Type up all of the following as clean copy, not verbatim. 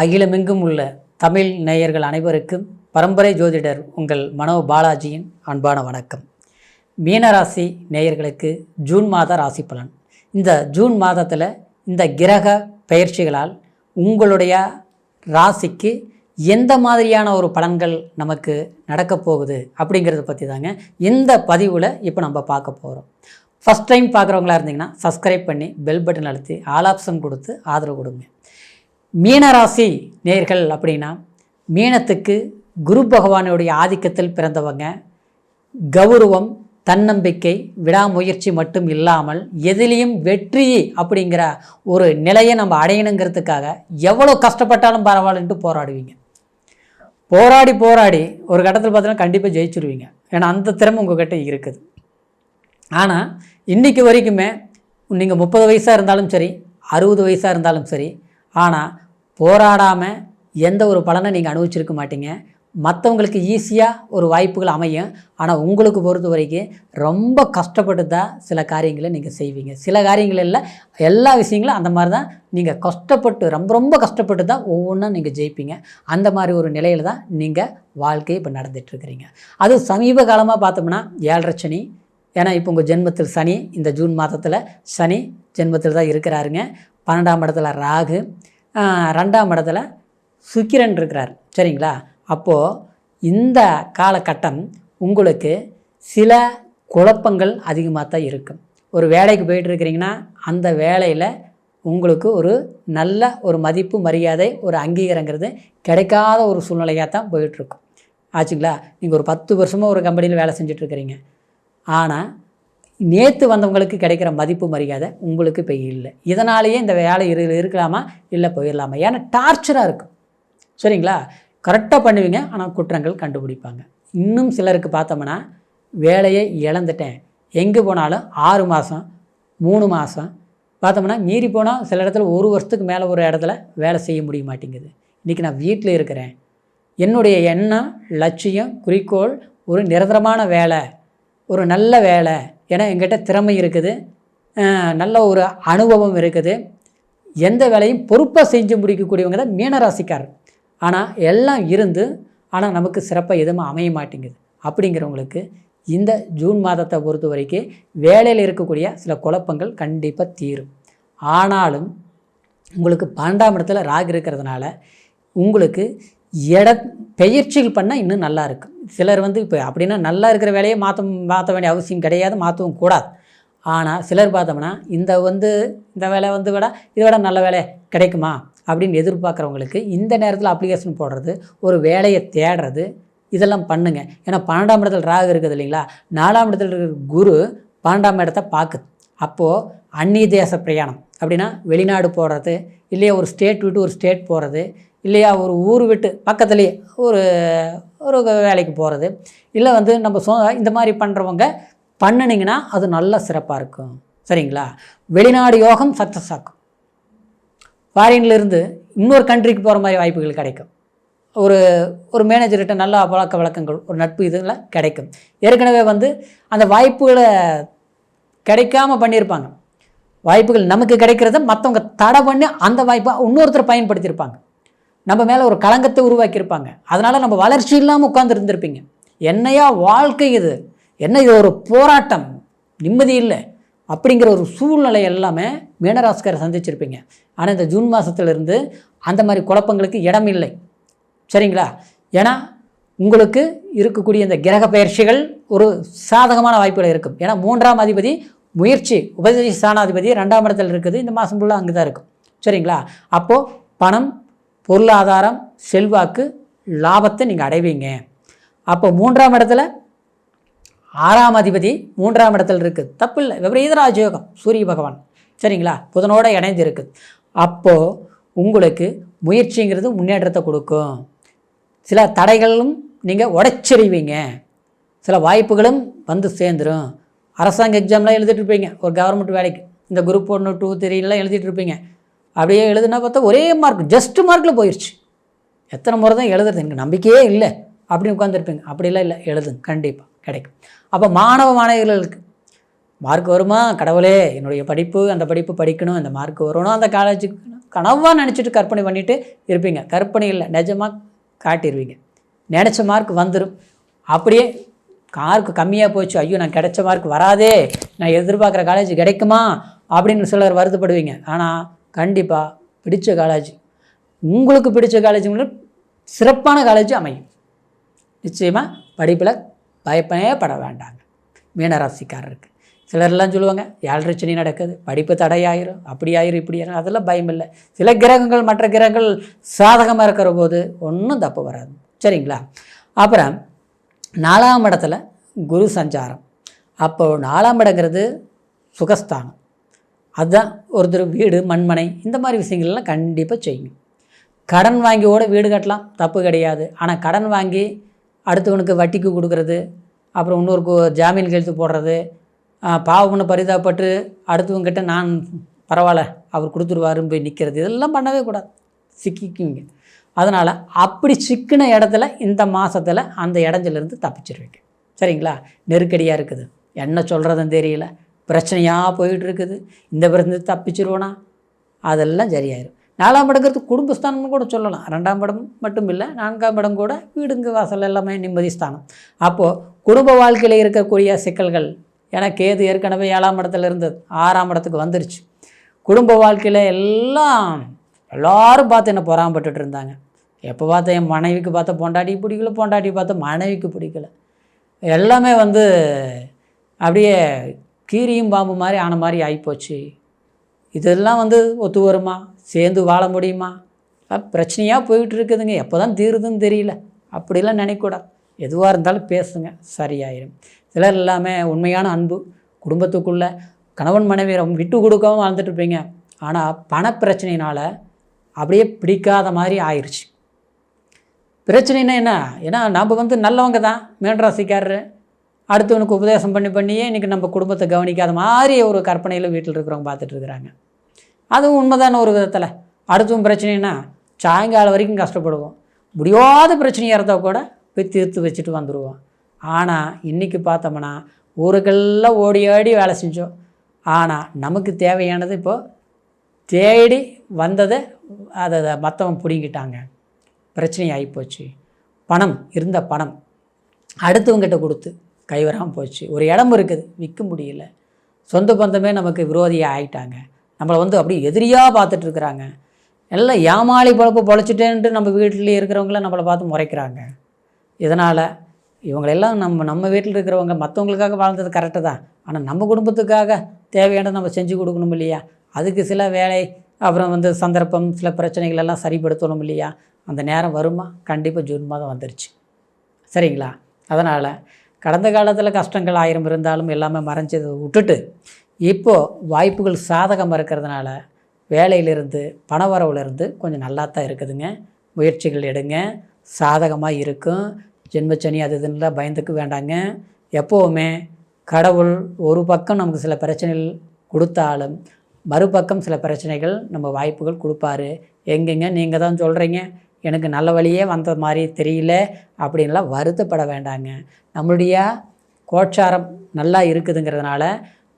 அகிலமெங்கும் உள்ள தமிழ் நேயர்கள் அனைவருக்கும் பரம்பரை ஜோதிடர் உங்கள் மனோ பாலாஜியின் அன்பான வணக்கம். மீனராசி நேயர்களுக்கு ஜூன் மாத ராசி பலன். இந்த ஜூன் மாதத்தில் இந்த கிரக பெயர்ச்சிகளால் உங்களுடைய ராசிக்கு எந்த மாதிரியான ஒரு பலன்கள் நமக்கு நடக்கப் போகுது அப்படிங்கிறத பற்றி தாங்க இந்த பதிவில் இப்போ நம்ம பார்க்க போகிறோம். ஃபஸ்ட் டைம் பார்க்குறவங்களா இருந்தீங்கன்னா சப்ஸ்கிரைப் பண்ணி பெல் பட்டன் அழுத்தி ஆல் ஆப்ஷன் கொடுத்து ஆதரவு கொடுங்க. மீனராசி நேயர்கள் அப்படின்னா மீனத்துக்கு குரு பகவானுடைய ஆதிக்கத்தில் பிறந்தவங்க. கௌரவம், தன்னம்பிக்கை, விடாமுயற்சி மட்டும் இல்லாமல் எதிலையும் வெற்றி அப்படிங்கிற ஒரு நிலையை நம்ம அடையணுங்கிறதுக்காக எவ்வளோ கஷ்டப்பட்டாலும் பரவாயில்லன்ட்டு போராடுவீங்க. போராடி ஒரு கட்டத்தில் பார்த்தீங்கன்னா கண்டிப்பாக ஜெயிச்சுருவீங்க. ஏன்னா அந்த திறமை உங்கள்கிட்ட இருக்குது. ஆனால் இன்றைக்கி வரைக்குமே நீங்கள் 30 வயசாக இருந்தாலும் சரி, 60 வயசாக இருந்தாலும் சரி, ஆனால் போராடாமல் எந்த ஒரு பலனை நீங்கள் அனுபவிச்சிருக்க மாட்டீங்க. மற்றவங்களுக்கு ஈஸியாக ஒரு வாய்ப்புகள் அமையும். ஆனால் உங்களுக்கு பொறுத்த வரைக்கும் ரொம்ப கஷ்டப்பட்டு தான் சில காரியங்களை நீங்கள் செய்வீங்க. சில காரியங்கள் இல்லை, எல்லா விஷயங்களும் அந்த மாதிரி தான். நீங்கள் கஷ்டப்பட்டு ரொம்ப கஷ்டப்பட்டு தான் ஒவ்வொன்றும் நீங்கள் ஜெயிப்பீங்க. அந்த மாதிரி ஒரு நிலையில் தான் நீங்கள் வாழ்க்கை இப்போ நடந்துகிட்ருக்கிறீங்க. அது சமீப காலமாக பார்த்தோம்னா 7.5 சனி. ஏன்னா இப்போ உங்கள் ஜென்மத்தில் சனி, இந்த ஜூன் மாதத்தில் சனி ஜென்மத்தில் தான் இருக்கிறாருங்க. 12ஆம் இடத்துல ராகு, 2ஆம் இடத்துல சுக்கிரன் இருக்கிறார். சரிங்களா? அப்போது இந்த காலகட்டம் உங்களுக்கு சில குழப்பங்கள் அதிகமாக தான் இருக்கும். ஒரு வேலைக்கு போயிட்டுருக்கிறீங்கன்னா அந்த வேலையில் உங்களுக்கு ஒரு நல்ல ஒரு மதிப்பு, மரியாதை, ஒரு அங்கீகாரங்கிறது கிடைக்காத ஒரு சூழ்நிலையாக தான் போயிட்டுருக்கும். ஆச்சுங்களா? நீங்கள் ஒரு 10 வருஷமாக ஒரு கம்பெனியில் வேலை செஞ்சிட்ருக்கிறீங்க. ஆனால் நேற்று வந்தவங்களுக்கு கிடைக்கிற மதிப்பு, மரியாதை உங்களுக்கு இப்போ இல்லை. இதனாலேயே இந்த வேலை இருக்கலாமா இல்லை போயிடலாமா? ஏன்னா டார்ச்சராக இருக்கும். சரிங்களா? கரெக்டாக பண்ணுவீங்க, ஆனால் குற்றங்கள் கண்டுபிடிப்பாங்க. இன்னும் சிலருக்கு பார்த்தோம்னா வேலையை இழந்துட்டேன், எங்கே போனாலும் 6 மாதம் 3 மாதம் பார்த்தோம்னா மீறி போனால் சில இடத்துல 1 வருஷத்துக்கு மேலே ஒரு இடத்துல வேலை செய்ய முடிய மாட்டேங்குது. இன்றைக்கி நான் வீட்டில் இருக்கிறேன், என்னுடைய எண்ணம், லட்சியம், குறிக்கோள் ஒரு நிரந்தரமான வேலை, ஒரு நல்ல வேலை. ஏன்னா எங்கிட்ட திறமை இருக்குது, நல்ல ஒரு அனுபவம் இருக்குது, எந்த வேலையும் பொறுப்பாக செஞ்சு முடிக்கக்கூடியவங்க தான் மீனராசிக்காரர். ஆனால் எல்லாம் இருந்து ஆனால் நமக்கு சிறப்பாக எதுவும் அமைய மாட்டேங்குது. அப்படிங்கிறவங்களுக்கு இந்த ஜூன் மாதத்தை பொறுத்த வரைக்கும் வேலையில் இருக்கக்கூடிய சில குழப்பங்கள் கண்டிப்பாக தீரும். ஆனாலும் உங்களுக்கு 12ஆம் இடத்துல ராகு இருக்கிறதுனால உங்களுக்கு பெயர்ச்சிகள் பண்ணால் இன்னும் நல்லா இருக்கும். சிலர் இப்போ அப்படின்னா நல்லா இருக்கிற வேலையை மாற்ற வேண்டிய அவசியம் கிடையாது, மாற்றவும் கூடாது. ஆனால் சிலர் பார்த்தோம்னா இந்த வேலை விட இதை விட நல்ல வேலை கிடைக்குமா அப்படின்னு எதிர்பார்க்குறவங்களுக்கு இந்த நேரத்தில் அப்ளிகேஷன் போடுறது, ஒரு வேலையை தேடுறது, இதெல்லாம் பண்ணுங்க. ஏன்னா 12ஆம் இடத்துல ராகு இருக்குது இல்லைங்களா? 4ஆம் இடத்துல இருக்கிற குரு 12ஆம் இடத்தை பார்க்குது. அப்போது அந்நிய தேச பிரயாணம் அப்படின்னா வெளிநாடு போகிறது, இல்லையா ஒரு ஸ்டேட் விட்டு ஒரு ஸ்டேட் போகிறது, இல்லையா ஒரு ஊர் விட்டு பக்கத்துலேயே ஒரு வேலைக்கு போகிறது, இல்லை நம்ம இந்த மாதிரி பண்ணுறவங்க பண்ணினீங்கன்னா அது நல்ல சிறப்பாக இருக்கும். சரிங்களா? வெளிநாடு யோகம் சக்ஸஸ் ஆகும். ஃபாரின்லேருந்து இன்னொரு கண்ட்ரிக்கு போகிற மாதிரி வாய்ப்புகள் கிடைக்கும். ஒரு மேனேஜர்கிட்ட நல்ல பழக்க வழக்கங்கள், ஒரு நட்பு இதெல்லாம் கிடைக்கும். ஏற்கனவே அந்த வாய்ப்புகளை கிடைக்காமல் பண்ணியிருப்பாங்க. வாய்ப்புகள் நமக்கு கிடைக்கிறத மற்றவங்க தடை பண்ணி அந்த வாய்ப்பை இன்னொருத்தர் பயன்படுத்தியிருப்பாங்க. நம்ம மேலே ஒரு களங்கத்தை உருவாக்கியிருப்பாங்க. அதனால் நம்ம வளர்ச்சி இல்லாமல் உட்காந்துருந்துருப்பீங்க. என்னையா வாழ்க்கை இது, என்ன இது ஒரு போராட்டம், நிம்மதி இல்லை அப்படிங்கிற ஒரு சூழ்நிலை எல்லாமே மீனராசிக்காரை சந்திச்சிருப்பீங்க. ஆனால் இந்த ஜூன் மாதத்துலேருந்து அந்த மாதிரி குழப்பங்களுக்கு இடம் இல்லை. சரிங்களா? ஏன்னா உங்களுக்கு இருக்கக்கூடிய இந்த கிரக பயிற்சிகள் ஒரு சாதகமான வாய்ப்புகள் இருக்கும். ஏன்னா 3ஆம் அதிபதி முயற்சி, உபதேச ஸ்தானாதிபதி 2ஆம் இடத்துல இருக்குது. இந்த மாதம் ஃபுல்லாக அங்கே தான் இருக்கும். சரிங்களா? அப்போது பணம், பொருளாதாரம், செல்வாக்கு, லாபத்தை நீங்கள் அடைவீங்க. அப்போ 3ஆம் இடத்துல 6ஆம் அதிபதி 3ஆம் இடத்துல இருக்குது, தப்பு இல்லை. விபரீத ராஜயோகம், சூரிய பகவான். சரிங்களா? புதனோடு இணைந்து இருக்குது. அப்போது உங்களுக்கு முயற்சிங்கிறது முன்னேற்றத்தை கொடுக்கும். சில தடைகளும் நீங்கள் உடைச்செறிவீங்க, சில வாய்ப்புகளும் சேர்ந்துடும். அரசாங்க எக்ஸாம்லாம் எழுதிட்டு இருப்பீங்க, ஒரு கவர்மெண்ட் வேலைக்கு இந்த குரூப் 1, 2, 3 எழுதிட்டு இருப்பீங்க. அப்படியே எழுதுனா பார்த்தா ஒரே மார்க், ஜஸ்ட் மார்க்கில் போயிடுச்சு. எத்தனை முறை தான் எழுதுறது, எனக்கு நம்பிக்கையே இல்லை அப்படின்னு உட்காந்துருப்பீங்க. அப்படிலாம் இல்லை, எழுதுங்க, கண்டிப்பாக கிடைக்கும். அப்போ மாணவர்களுக்கு மார்க் வருமா, கடவுளே என்னுடைய படிப்பு, அந்த படிப்பு படிக்கணும், அந்த மார்க் வரணும், அந்த காலேஜுக்கு கனவாக நினச்சிட்டு கற்பனை பண்ணிவிட்டு இருப்பீங்க. கற்பனை இல்லை, நிஜமாக காட்டிடுவீங்க. நினச்ச மார்க் வந்துடும். அப்படியே மார்க் கம்மியாக போச்சு, ஐயோ நான் கிடைச்ச மார்க் வராதே, நான் எதிர்பார்க்குற காலேஜ் கிடைக்குமா அப்படின்னு சிலர் வருத்தப்படுவீங்க. ஆனால் கண்டிப்பாக பிடிச்ச காலேஜ், உங்களுக்கு பிடிச்ச காலேஜுங்கள சிறப்பான காலேஜ் அமையும். நிச்சயமாக படிப்பில் பயப்படவே பட வேண்டாங்க மீனராசிக்காரருக்கு. சிலர்லாம் சொல்லுவாங்க 7.5 சனி நடக்குது, படிப்பு தடையாயிரும், அப்படி ஆயிரும் இப்படி ஆயிரும். அதெல்லாம் பயம் இல்லை. சில கிரகங்கள் மற்ற கிரகங்கள் சாதகமாக இருக்கிற போது ஒன்றும் தப்பு வராது. சரிங்களா? அப்புறம் 4ஆம் இடத்துல குரு சஞ்சாரம். அப்போது 4ஆம் இடங்கிறது சுகஸ்தானம். அதுதான் ஒருத்தர் வீடு மண்மனை இந்த மாதிரி விஷயங்கள்லாம் கண்டிப்பாக செய்யும். கடன் வாங்கியோட வீடு கட்டலாம், தப்பு கிடையாது. ஆனால் கடன் வாங்கி அடுத்தவனுக்கு வட்டிக்கு கொடுக்கறது, அப்புறம் இன்னொருக்கு ஜாமீன் கழுத்து போடுறது, பாவம்னு பரிதாபப்பட்டு அடுத்தவங்கிட்ட நான் பரவாயில்ல அவர் கொடுத்துருவாருன்னு போய் நிற்கிறது, இதெல்லாம் பண்ணவே கூடாது, சிக்கிக்குவீங்க. அதனால் அப்படி சிக்கின இடத்துல இந்த மாதத்தில் அந்த இடஞ்சிலேருந்து தப்பிச்சிருவீங்க. சரிங்களா? நெருக்கடியாக இருக்குது, என்ன சொல்கிறதுன்னு தெரியல, பிரச்சனையாக போயிட்டுருக்குது, இந்த பிரச்சனை தப்பிச்சிருவோனா அதெல்லாம் சரியாயிடும். 4ஆம் இடங்கிறது குடும்பஸ்தானம்னு கூட சொல்லலாம். 2ஆம் இடம் மட்டும் இல்லை, 4ஆம் இடம் கூட வீடுங்க வாசல் எல்லாமே நிம்மதி ஸ்தானம். அப்போது குடும்ப வாழ்க்கையில் இருக்கக்கூடிய சிக்கல்கள், ஏன்னா கேது ஏற்கனவே 7ஆம் இடத்துல இருந்தது, 6ஆம் இடத்துக்கு வந்துருச்சு. குடும்ப வாழ்க்கையில் எல்லோரும் பார்த்து என்ன பொறாமப்பட்டுட்டு இருந்தாங்க. எப்போ பார்த்தா என் மனைவிக்கு பார்த்தா பொண்டாட்டிக்கு பிடிக்கல, பொண்டாட்டி பார்த்தா மனைவிக்கு பிடிக்கல, எல்லாமே அப்படியே கீரியும் பாம்பு மாதிரி ஆன மாதிரி ஆகிப்போச்சு. இதெல்லாம் ஒத்து வருமா, சேர்ந்து வாழ முடியுமா, பிரச்சனையாக போயிட்டு இருக்குதுங்க, எப்போ தான் தீருதுன்னு தெரியல, அப்படிலாம் நினைக்கூடாது. எதுவாக இருந்தாலும் பேசுங்க, சரியாயிடும். சிலர் எல்லாமே உண்மையான அன்பு குடும்பத்துக்குள்ளே கணவன் மனைவி விட்டு கொடுக்கவும் வாழ்ந்துட்டுருப்பீங்க. ஆனால் பணப்பிரச்சனையினால் அப்படியே பிடிக்காத மாதிரி ஆயிடுச்சு. பிரச்சனைனா என்ன? ஏன்னா நம்ம நல்லவங்க தான், மீனராசிக்காரரு, அடுத்தவனுக்கு உபதேசம் பண்ணியே இன்றைக்கி நம்ம குடும்பத்தை கவனிக்காத மாதிரி ஒரு கற்பனையில் வீட்டில் இருக்கிறவங்க பார்த்துட்ருக்குறாங்க. அதுவும் உண்மைதான ஒரு விதத்தில். அடுத்தவன் பிரச்சனைனா சாயங்காலம் வரைக்கும் கஷ்டப்படுவோம், முடியாத பிரச்சனையாக இருந்தால் கூட போய் தீர்த்து வச்சுட்டு வந்துடுவோம். ஆனால் இன்றைக்கி பார்த்தோம்னா ஊருக்கெல்லாம் ஓடி ஆடி வேலை செஞ்சோம். ஆனால் நமக்கு தேவையானது இப்போது தேடி வந்ததை அதை மற்றவன் பிடிங்கிட்டாங்க, பிரச்சனை ஆகிப்போச்சு. பணம் இருந்த பணம் அடுத்தவங்கிட்ட கொடுத்து கைவராமல் போச்சு. ஒரு இடம் இருக்குது, விற்க முடியல, சொந்த பந்தமே நமக்கு விரோதியாக ஆகிட்டாங்க, நம்மளை அப்படியே எதிரியாக பார்த்துட்ருக்குறாங்க. எல்லாம் ஏமாளி பொழப்பு பொழைச்சிட்டேன்ட்டு நம்ம வீட்டில் இருக்கிறவங்கள நம்மளை பார்த்து முறைக்கிறாங்க. இதனால் இவங்களெல்லாம் நம்ம வீட்டில் இருக்கிறவங்க மற்றவங்களுக்காக வாழ்ந்தது கரெக்டு தான், ஆனால் நம்ம குடும்பத்துக்காக தேவையானது நம்ம செஞ்சு கொடுக்கணும் இல்லையா? அதுக்கு சில வேலை, அப்புறம் சந்தர்ப்பம், சில பிரச்சனைகள் எல்லாம் சரிப்படுத்தணும் இல்லையா? அந்த நேரம் வருமா? கண்டிப்பாக ஜூன் மாதம் வந்துருச்சு. சரிங்களா? அதனால் கடந்த காலத்தில் கஷ்டங்கள் 1000 இருந்தாலும் எல்லாமே மறைஞ்சதை விட்டுட்டு இப்போது வாய்ப்புகள் சாதகமாக இருக்கிறதுனால வேலையிலிருந்து பணவரவுலேருந்து கொஞ்சம் நல்லா தான் இருக்குதுங்க. முயற்சிகள் எடுங்க, சாதகமாக இருக்கும். ஜென்மச்சனி அது இதுன்னு பயந்துக்கு வேண்டாங்க. எப்போவுமே கடவுள் ஒரு பக்கம் நமக்கு சில பிரச்சனைகள் கொடுத்தாலும் மறுபக்கம் சில பிரச்சனைகள் நம்ம வாய்ப்புகள் கொடுப்பாரு. எங்கெங்க நீங்கள் தான் சொல்கிறீங்க எனக்கு நல்ல வழியே வந்த மாதிரி தெரியல அப்படின்லாம் வருத்தப்பட வேண்டாங்க. நம்மளுடைய கோட்சாரம் நல்லா இருக்குதுங்கிறதுனால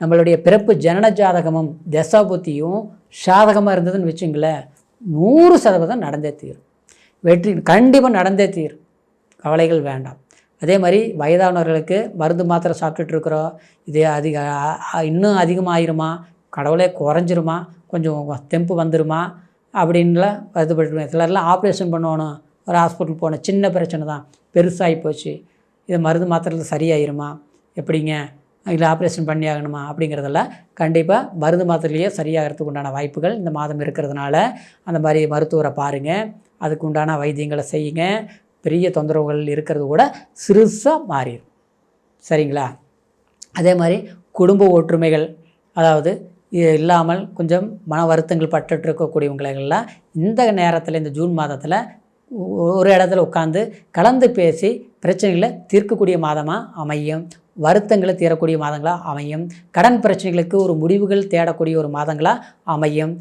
நம்மளுடைய பிறப்பு ஜனன ஜாதகமும் தசாபுத்தியும் சாதகமாக இருந்ததுன்னு வச்சுங்களேன், 100% நடந்தே தீரும். வெற்றி கண்டிப்பாக நடந்தே தீரும், கவலைகள் வேண்டாம். அதே மாதிரி வயதானவர்களுக்கு மருந்து மாத்திரை சாப்பிட்டுட்ருக்குறோம், இது இன்னும் அதிகமாகிருமா, கடவுளே குறைஞ்சிருமா, கொஞ்சம் தெம்பு வந்துருமா அப்படின்லாம் வருத்தப்பட்டு சிலர்லாம் ஆப்ரேஷன் பண்ணணும், ஒரு ஹாஸ்பிட்டல் போன சின்ன பிரச்சனை தான் பெருசாகி போச்சு, இது மருந்து மாத்திரையில் சரியாயிருமா, எப்படிங்க இல்லை ஆப்ரேஷன் பண்ணி ஆகணுமா அப்படிங்கிறதெல்லாம் கண்டிப்பாக மருந்து மாத்திரையிலேயே சரியாகிறதுக்கு உண்டான வாய்ப்புகள் இந்த மாதம் இருக்கிறதுனால அந்த மாதிரி மருத்துவரை பாருங்கள், அதுக்கு உண்டான வைத்தியங்களை செய்யுங்க. பெரிய தொந்தரவுகள் இருக்கிறது கூட சிறுசாக மாறிடும். சரிங்களா? அதே மாதிரி குடும்ப ஒற்றுமைகள் அதாவது இல்லாமல் கொஞ்சம் மன வருத்தங்கள் பட்டுட்டு இருக்கக்கூடியவங்களெல்லாம் இந்த நேரத்தில் இந்த ஜூன் மாதத்தில் ஒரு இடத்துல உட்காந்து கலந்து பேசி பிரச்சனைகளை தீர்க்கக்கூடிய மாதமாக அமையும். வருத்தங்களை தீரக்கூடிய மாதங்களாக அமையும். கடன் பிரச்சனைகளுக்கு ஒரு முடிவுகள் தேடக்கூடிய ஒரு மாதங்களாக அமையும்.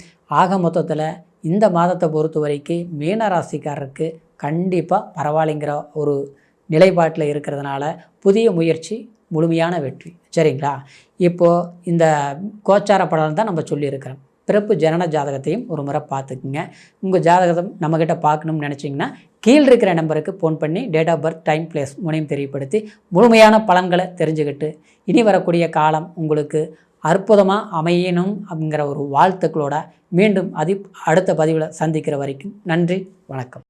ஆக மொத்தத்தில் இந்த மாதத்தை பொறுத்த வரைக்கும் மீனராசிக்காரருக்கு கண்டிப்பாக பரவாயில்லைங்கிற ஒரு நிலைப்பாட்டில் இருக்கிறதுனால புதிய முயற்சி முழுமையான வெற்றி. சரிங்களா? இப்போது இந்த கோச்சார பலன் தான் நம்ம சொல்லியிருக்கிறோம். பிறப்பு ஜனன ஜாதகத்தையும் ஒரு முறை பார்த்துக்குங்க. உங்கள் ஜாதகம் நம்மக்கிட்ட பார்க்கணும்னு நினச்சிங்கன்னா கீழே இருக்கிற நம்பருக்கு ஃபோன் பண்ணி date of birth, time, place மூணையும் தெரியப்படுத்தி முழுமையான பலன்களை தெரிஞ்சுக்கிட்டு இனி வரக்கூடிய காலம் உங்களுக்கு அற்புதமாக அமையணும் அப்படிங்கிற ஒரு வாழ்த்துக்களோட மீண்டும் அடுத்த பதிவில் சந்திக்கிற வரைக்கும் நன்றி, வணக்கம்.